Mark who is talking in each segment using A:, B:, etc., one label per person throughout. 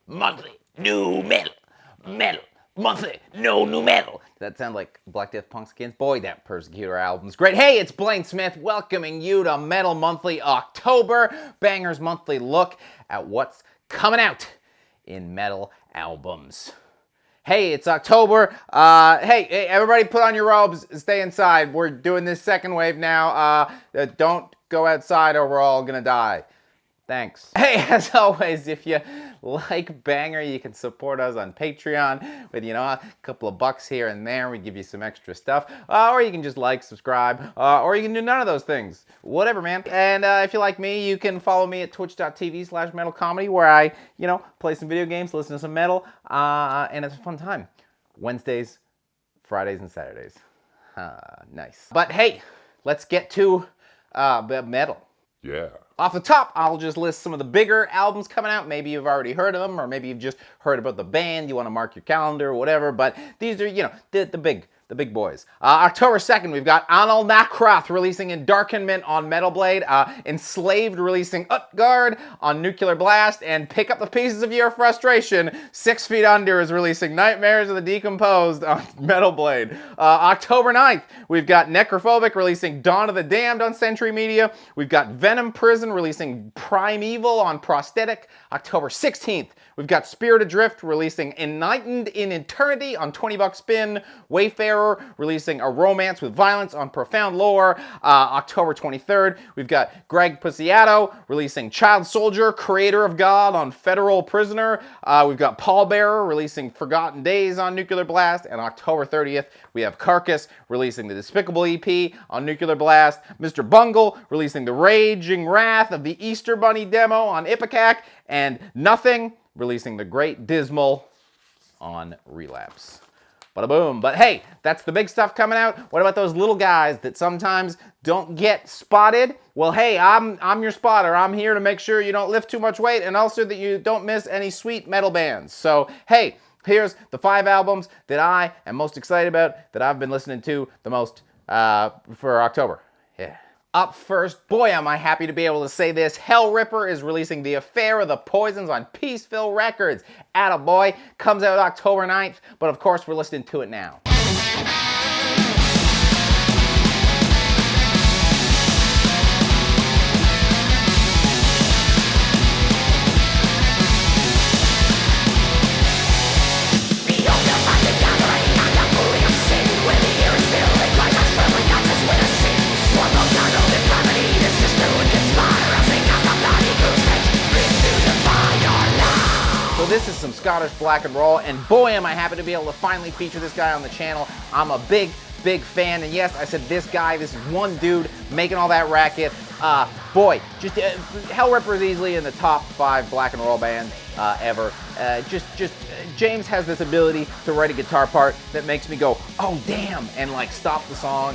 A: monthly new metal. Metal. Monthly, no new metal. Does that sound like Black Death Punk Skins? Boy, that Persecutor album's great. Hey, it's Blayne Smith welcoming you to Metal Monthly October. Bangers Monthly look at what's coming out in metal albums. Hey, it's October. Hey, everybody put on your robes, stay inside. We're doing this second wave now. Don't go outside or we're all gonna die. Thanks. Hey, as always, if you like Banger, you can support us on Patreon with, a couple of bucks here and there. We give you some extra stuff. Or you can just like, subscribe, or you can do none of those things. Whatever, man. And if you like me, you can follow me at twitch.tv/metalcomedy, where I, play some video games, listen to some metal, and it's a fun time. Wednesdays, Fridays, and Saturdays. Nice. But hey, let's get to metal.
B: Yeah.
A: Off the top, I'll just list some of the bigger albums coming out. Maybe you've already heard of them, or maybe you've just heard about the band. You want to mark your calendar or whatever. But these are, the big boys. October 2nd, we've got Anal Nakroth releasing Endarkenment on Metal Blade, Enslaved releasing Utgard on Nuclear Blast, and Pick Up the Pieces of Your Frustration, 6 Feet Under is releasing Nightmares of the Decomposed on Metal Blade. October 9th, we've got Necrophobic releasing Dawn of the Damned on Century Media. We've got Venom Prison releasing Primeval on Prosthetic. October 16th, we've got Spirit Adrift releasing Enlightened in Eternity on 20 Buck Spin. Wayfarer releasing A Romance with Violence on Profound Lore. October 23rd, we've got Greg Puciato releasing Child Soldier, Creator of God on Federal Prisoner. We've got Pallbearer releasing Forgotten Days on Nuclear Blast. And October 30th, we have Carcass releasing the Despicable EP on Nuclear Blast. Mr. Bungle releasing the Raging Wrath of the Easter Bunny demo on Ipecac. And Nothing releasing the Great Dismal on Relapse. Bada boom. But hey, that's the big stuff coming out. What about those little guys that sometimes don't get spotted? Well, hey, I'm your spotter. I'm here to make sure you don't lift too much weight and also that you don't miss any sweet metal bands. So, hey, here's the 5 albums that I am most excited about, that I've been listening to the most for October. Yeah. Up first, boy, am I happy to be able to say this. Hellripper is releasing The Affair of the Poisons on Peaceville Records. Attaboy. Comes out October 9th, but of course we're listening to it now. This is some Scottish black and roll, and boy am I happy to be able to finally feature this guy on the channel. I'm a big fan, and yes, I said this guy, this is one dude making all that racket. Boy, just Hellripper is easily in the top 5 black and roll bands ever. James has this ability to write a guitar part that makes me go, oh damn, and like stop the song,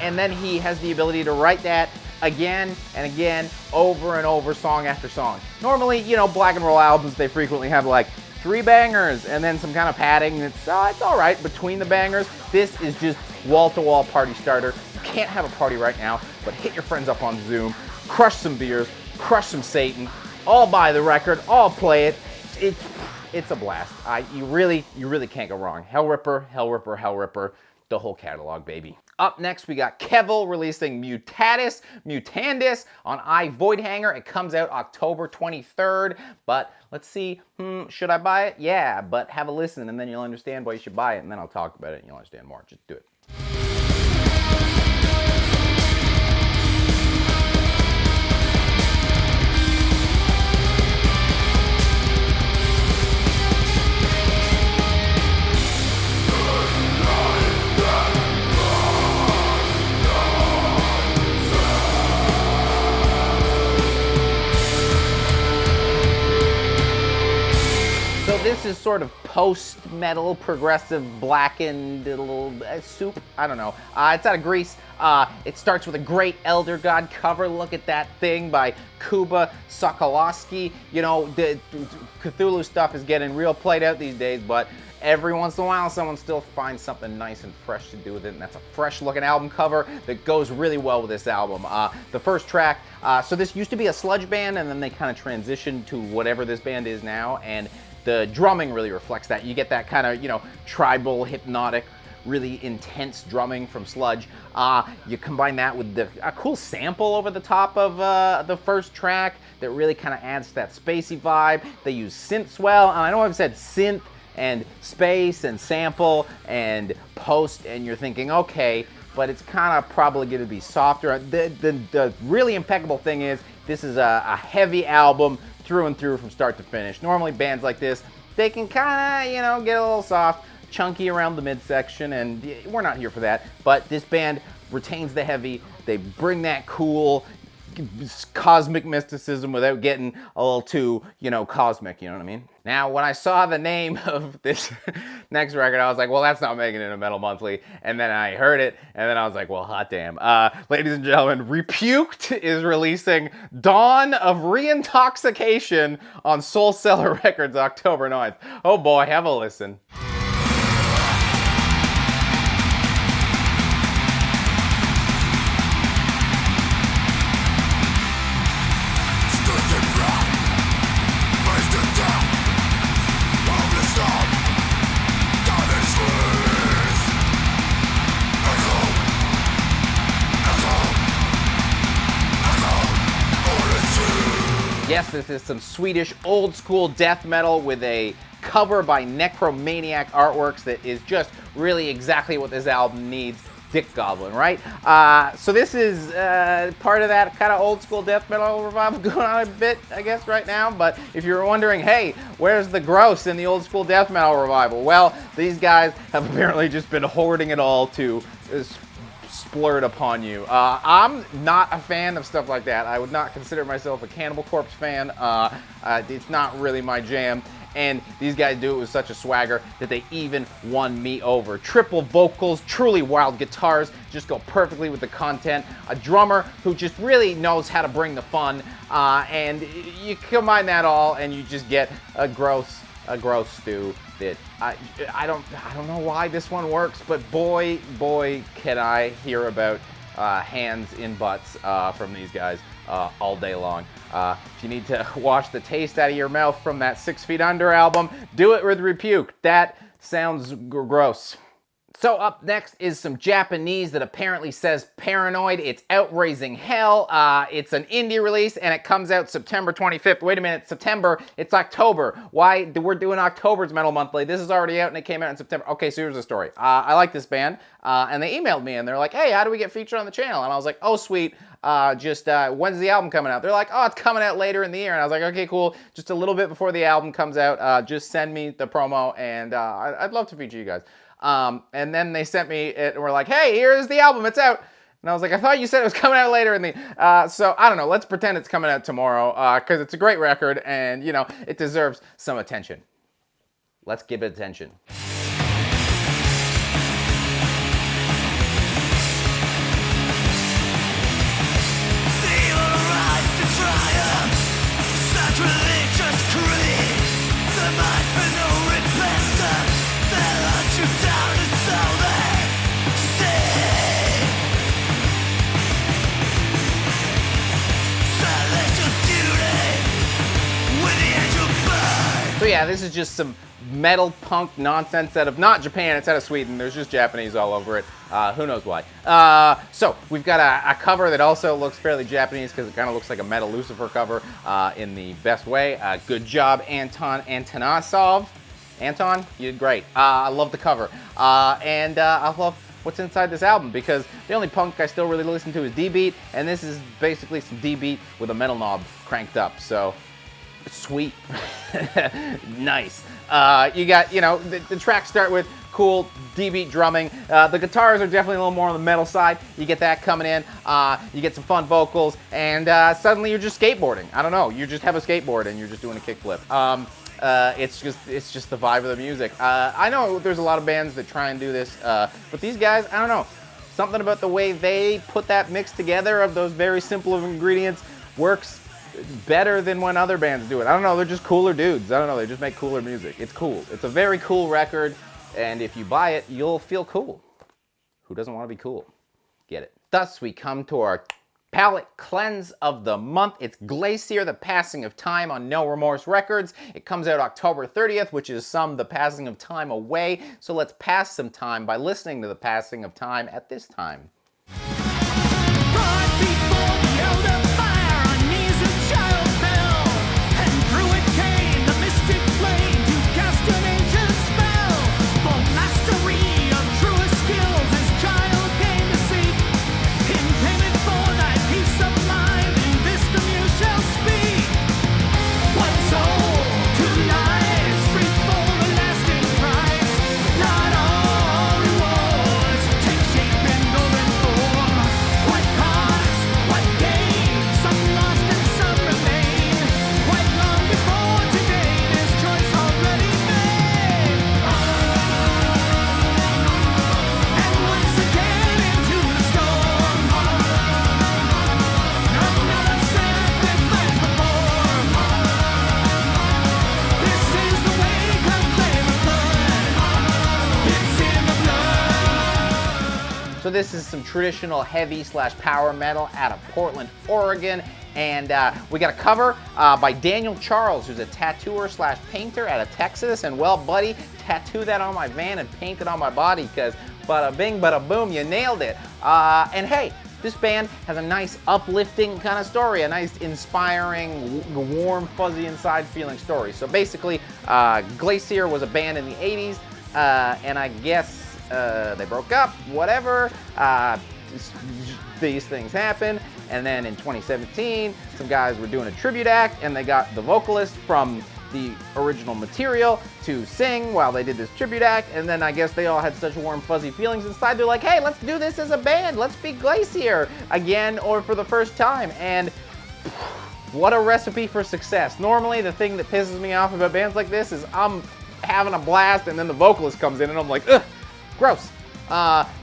A: and then he has the ability to write that again and again, over and over, song after song. Normally, black and roll albums, they frequently have like 3 bangers and then some kind of padding. It's all right between the bangers. This is just wall-to-wall party starter. You can't have a party right now, but hit your friends up on Zoom, crush some beers, crush some Satan, all buy the record, all play it. It's a blast. You really can't go wrong. Hellripper, the whole catalog, baby. Up next, we got Kevel releasing Mutatis Mutandis on Voidhanger. It comes out October 23rd, but let's see, should I buy it? Yeah, but have a listen and then you'll understand why you should buy it, and then I'll talk about it and you'll understand more. Just do it. This is sort of post-metal, progressive, blackened little soup. I don't know. It's out of Greece. It starts with a great Elder God cover. Look at that thing by Kuba Sokolowski. The Cthulhu stuff is getting real played out these days, but every once in a while someone still finds something nice and fresh to do with it, and that's a fresh looking album cover that goes really well with this album. The first track, so this used to be a sludge band and then they kind of transitioned to whatever this band is now, and The drumming really reflects that. You get that kind of, you know, tribal, hypnotic, really intense drumming from Sludge. You combine that with a cool sample over the top of the first track that really kind of adds to that spacey vibe. They use synths well, and I know I've said synth and space and sample and post, and you're thinking, okay, but it's kind of probably going to be softer. The really impeccable thing is this is a heavy album through and through from start to finish. Normally bands like this, they can kind of, you know, get a little soft, chunky around the midsection, and we're not here for that. But this band retains the heavy. They bring that cool cosmic mysticism without getting a little too, you know, cosmic, you know what I mean? Now, when I saw the name of this next record, I was like, well, that's not making it a Metal Monthly. And then I heard it, and then I was like, well, hot damn. Ladies and gentlemen, Repuked is releasing Dawn of Reintoxication on Soulseller Records, October 9th. Oh boy, have a listen. Yes, this is some Swedish old school death metal with a cover by Necromaniac Artworks that is just really exactly what this album needs. Dick Goblin, right? So this is part of that kind of old school death metal revival going on a bit, I guess, right now. But if you're wondering, hey, where's the gross in the old school death metal revival? Well, these guys have apparently just been hoarding it all to splurt upon you. I'm not a fan of stuff like that. I would not consider myself a Cannibal Corpse fan. It's not really my jam. And these guys do it with such a swagger that they even won me over. Triple vocals, truly wild guitars, just go perfectly with the content. A drummer who just really knows how to bring the fun. And you combine that all and you just get a gross stew that I don't know why this one works, but boy can I hear about hands in butts from these guys all day long. If you need to wash the taste out of your mouth from that 6 Feet Under album, do it with Repuked. That sounds gross. So up next is some Japanese that apparently says Paranoid. It's Outraising Hell. It's an indie release and it comes out September 25th. Wait a minute, September? It's October. Why? We're doing October's Metal Monthly. This is already out and it came out in September. Okay, so here's the story. I like this band and they emailed me and they're like, hey, how do we get featured on the channel? And I was like, oh, sweet. When's the album coming out? They're like, oh, it's coming out later in the year. And I was like, okay, cool. Just a little bit before the album comes out, just send me the promo and I'd love to feature you guys. And then they sent me it and were like, hey, here's the album, it's out. And I was like, I thought you said it was coming out later in the, so I don't know, let's pretend it's coming out tomorrow, because it's a great record and, you know, it deserves some attention. Let's give it attention. So yeah, this is just some metal punk nonsense out of not Japan, it's out of Sweden. There's just Japanese all over it. Who knows why. So we've got a cover that also looks fairly Japanese because it kind of looks like a Metal Lucifer cover in the best way. Good job, Anton Antonasov. Anton, you did great. I love the cover. And I love what's inside this album because the only punk I still really listen to is D-Beat, and this is basically some D-Beat with a metal knob cranked up. So sweet. Nice. You got, you know, the tracks start with cool D-beat drumming. The guitars are definitely a little more on the metal side. You get that coming in. You get some fun vocals, and suddenly you're just skateboarding. I don't know. You just have a skateboard and you're just doing a kickflip. It's just the vibe of the music. I know there's a lot of bands that try and do this, but these guys, I don't know. Something about the way they put that mix together of those very simple of ingredients works better than when other bands do it. I don't know, they're just cooler dudes. I don't know, they just make cooler music. It's cool. It's a very cool record, and if you buy it, you'll feel cool. Who doesn't want to be cool? Get it. Thus, we come to our palette cleanse of the month. It's Glacier, The Passing of Time on No Remorse Records. It comes out October 30th, which is The Passing of Time away. So let's pass some time by listening to The Passing of Time at this time. So this is some traditional heavy / power metal out of Portland, Oregon. And we got a cover by Daniel Charles, who's a tattooer / painter out of Texas. And well, buddy, tattoo that on my van and paint it on my body, because bada bing, bada boom, you nailed it. And hey, this band has a nice uplifting kind of story, a nice inspiring, warm, fuzzy inside feeling story. So basically, Glacier was a band in the 80s, and I guess they broke up, whatever. These things happen. And then in 2017, some guys were doing a tribute act, and they got the vocalist from the original material to sing while they did this tribute act. And then I guess they all had such warm, fuzzy feelings inside. They're like, hey, let's do this as a band. Let's be Glacier again, or for the first time. And what a recipe for success. Normally, the thing that pisses me off about bands like this is I'm having a blast, and then the vocalist comes in, and I'm like, ugh, gross.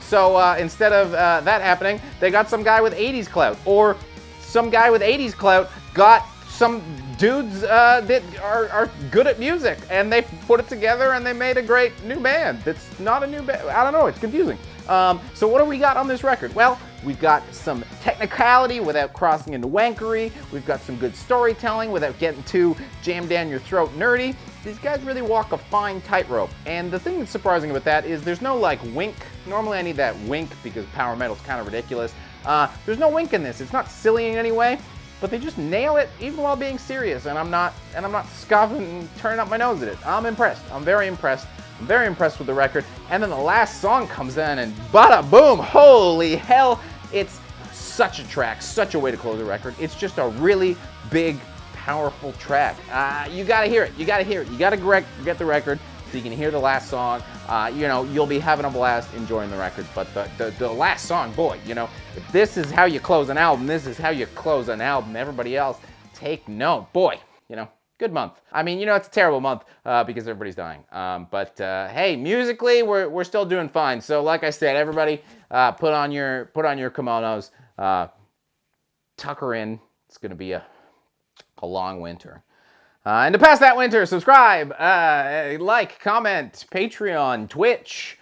A: So instead of that happening, they got some guy with 80s clout, or some guy with 80s clout got some dudes that are good at music, and they put it together and they made a great new band. That's not a new band. I don't know, it's confusing. So what do we got on this record? Well, we've got some technicality without crossing into wankery. We've got some good storytelling without getting too jammed down your throat nerdy. These guys really walk a fine tightrope. And the thing that's surprising about that is there's no like wink. Normally I need that wink because power metal's kind of ridiculous. There's no wink in this. It's not silly in any way, but they just nail it even while being serious. And I'm not scoffing and turning up my nose at it. I'm impressed. I'm very impressed. I'm very impressed with the record. And then the last song comes in and bada boom, holy hell. It's such a track, such a way to close a record. It's just a really big, powerful track. You gotta hear it, you gotta hear it. You gotta get the record so you can hear the last song. You know, you'll be having a blast enjoying the record. But the last song, boy, you know, if this is how you close an album, this is how you close an album. Everybody else, take note. Boy, you know, good month. I mean, you know, it's a terrible month because everybody's dying. But hey, musically, we're still doing fine. So like I said, everybody put on your kimonos, tucker in. It's gonna be a long winter. And to pass that winter, subscribe, like, comment, Patreon, Twitch.